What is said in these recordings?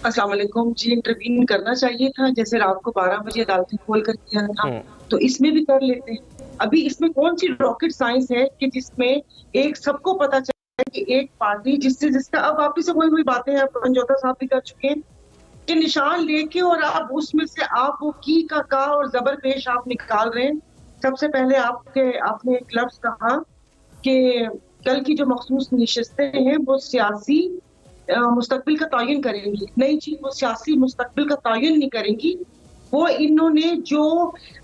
अस्सलाम वालेकुम जी। इंटरवीन करना चाहिए था, जैसे रात को 12 बजे अदालतें खोल कर किया था, हम्म। तो इसमें भी कर लेते हैं। अभी इसमें कौन सी रॉकेट साइंस है कि जिसमें एक सबको पता चला है कि एक पार्टी जिससे जिसका अब वापिस से वही वही बातें हैं, पंजोता साहब भी कर चुके हैं कि निशान लेके और आप उसमें से आप वो की का और जबर पेश आप निकाल रहे हैं। सबसे पहले आपने एक लफ्ज कहा कि कल की जो मखसूस नशिस्तें हैं वो सियासी मुस्तकबिल का तयन करेंगी। नहीं जी, वो सियासी मुस्तकबिल का तयन नहीं करेंगी। वो इन्होंने जो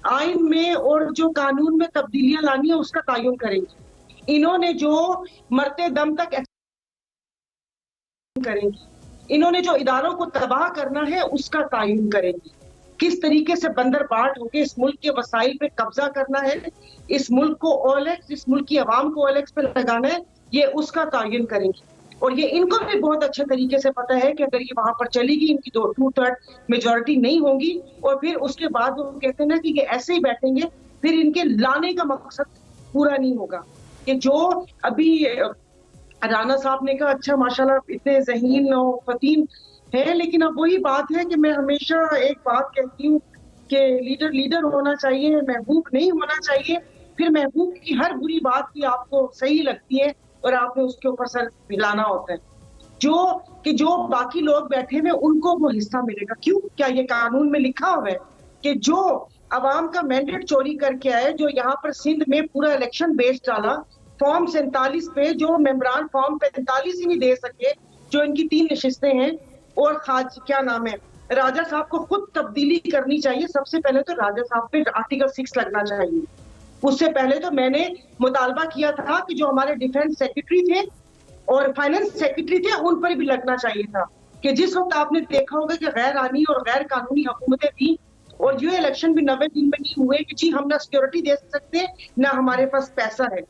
आइन में और जो कानून में तब्दीलियां लानी है उसका तयन करेंगी। इन्होंने जो मरते दम तक करेंगी, इन्होंने जो इदारों को तबाह करना है उसका तयन करेंगी। किस तरीके से बंदर बाट होकर इस मुल्क के वसाइल पे कब्जा करना है, इस मुल्क को ओएलएक्स, इस मुल्क की आवाम को ओएलएक्स पे लगाना है, ये उसका तयन करेंगी। और ये इनको भी बहुत अच्छे तरीके से पता है कि अगर ये वहां पर चलेगी, इनकी 2/3 मेजोरिटी नहीं होगी और फिर उसके बाद वो कहते हैं ना कि ये ऐसे ही बैठेंगे, फिर इनके लाने का मकसद पूरा नहीं होगा। कि जो अभी राना साहब ने कहा, अच्छा माशाल्लाह इतने ज़हीन और फतीन है, लेकिन अब वही बात है कि मैं हमेशा एक बात कहती हूँ कि लीडर लीडर होना चाहिए, महबूब नहीं होना चाहिए। फिर महबूब की हर बुरी बात भी आपको सही लगती है और आपने उसके ऊपर सर हिलाना होता है। जो बाकी लोग बैठे हुए उनको वो हिस्सा मिलेगा। क्यों? क्या ये कानून में लिखा हुआ है कि जो अवाम का मैंडेट चोरी करके आए, जो यहाँ पर सिंध में पूरा इलेक्शन बेस डाला, फॉर्म 47 पे जो मेम्बरान फॉर्म 45 ही नहीं दे सके, जो इनकी 3 नशिस्तें हैं, और खाज क्या नाम है, राजा साहब को खुद तब्दीली करनी चाहिए। सबसे पहले तो राजा साहब पे आर्टिकल 6 लगना चाहिए। उससे पहले तो मैंने मुतालबा किया था कि जो हमारे डिफेंस सेक्रेटरी थे और फाइनेंस सेक्रेटरी थे उन पर भी लगना चाहिए था कि जिस वक्त आपने देखा होगा कि गैर आनी और गैर कानूनी हुकूमतें थी और ये इलेक्शन भी 90 दिन में नहीं हुए कि जी हम ना सिक्योरिटी दे सकते ना हमारे पास पैसा है,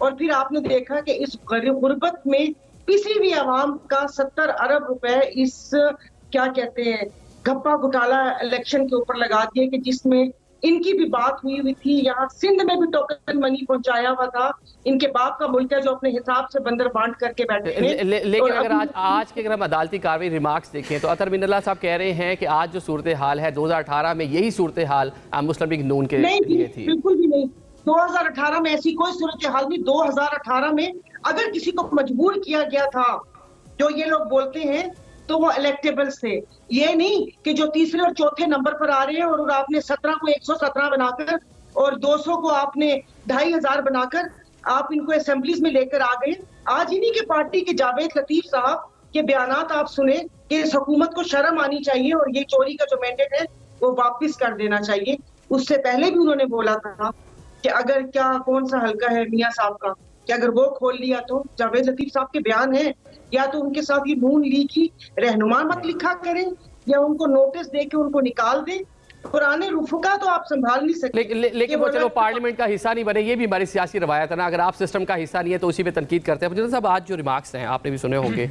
और फिर आपने देखा कि इस गुर्बत में किसी भी आवाम का 70 अरब रुपए इस क्या कहते हैं गप्पा घोटाला इलेक्शन के ऊपर लगा दिए कि जिसमें इनकी भी बात हुई थी। यहाँ सिंध में भी टोकन मनी पहुंचाया हुआ था। इनके बाप का मुल्क है जो अपने हिसाब से बंदर बांट करके बैठे हैं। लेकिन अगर आज के अगर हम अदालती कार्रवाई रिमार्क्स देखें तो अतर मिनल्ला साहब कह रहे हैं कि आज जो सूरत हाल है 2018 में यही सूरत हाल मुस्लिम लीग नून के लिए थी। बिल्कुल भी नहीं। 2018 में ऐसी कोई सूरत हाल नहीं। 2018 में अगर किसी को मजबूर किया गया था, जो ये लोग बोलते हैं, तो वो इलेक्टेबल्स थे। ये नहीं कि जो तीसरे और चौथे नंबर पर आ रहे हैं और आपने 17 को 117 बनाकर और 200 को आपने 2500 बनाकर आप इनको असेंबलीज में लेकर आ गए। आज इन्हीं के पार्टी के जावेद लतीफ साहब के बयानात आप सुने कि इस हुकूमत को शर्म आनी चाहिए और ये चोरी का जो मैंडेट है वो वापस कर देना चाहिए। उससे पहले भी उन्होंने बोला था कि अगर क्या कौन सा हल्का है मियां साहब का, कि अगर वो खोल लिया तो जावेद लतीफ साहब के बयान है, या तो उनके साथ ये नून लीग की रहनुमा मत लिखा करें या उनको नोटिस दे के उनको निकाल दें। पुराने रुफका तो आप संभाल नहीं सकते। लेकिन वो चलो पार्लियामेंट का हिस्सा नहीं बने, ये भी हमारी सियासी रवायत है ना। अगर आप सिस्टम का हिस्सा नहीं है तो उसी पे तनकीद करते हैं। साहब आज जो रिमार्क्स हैं आपने भी सुने होंगे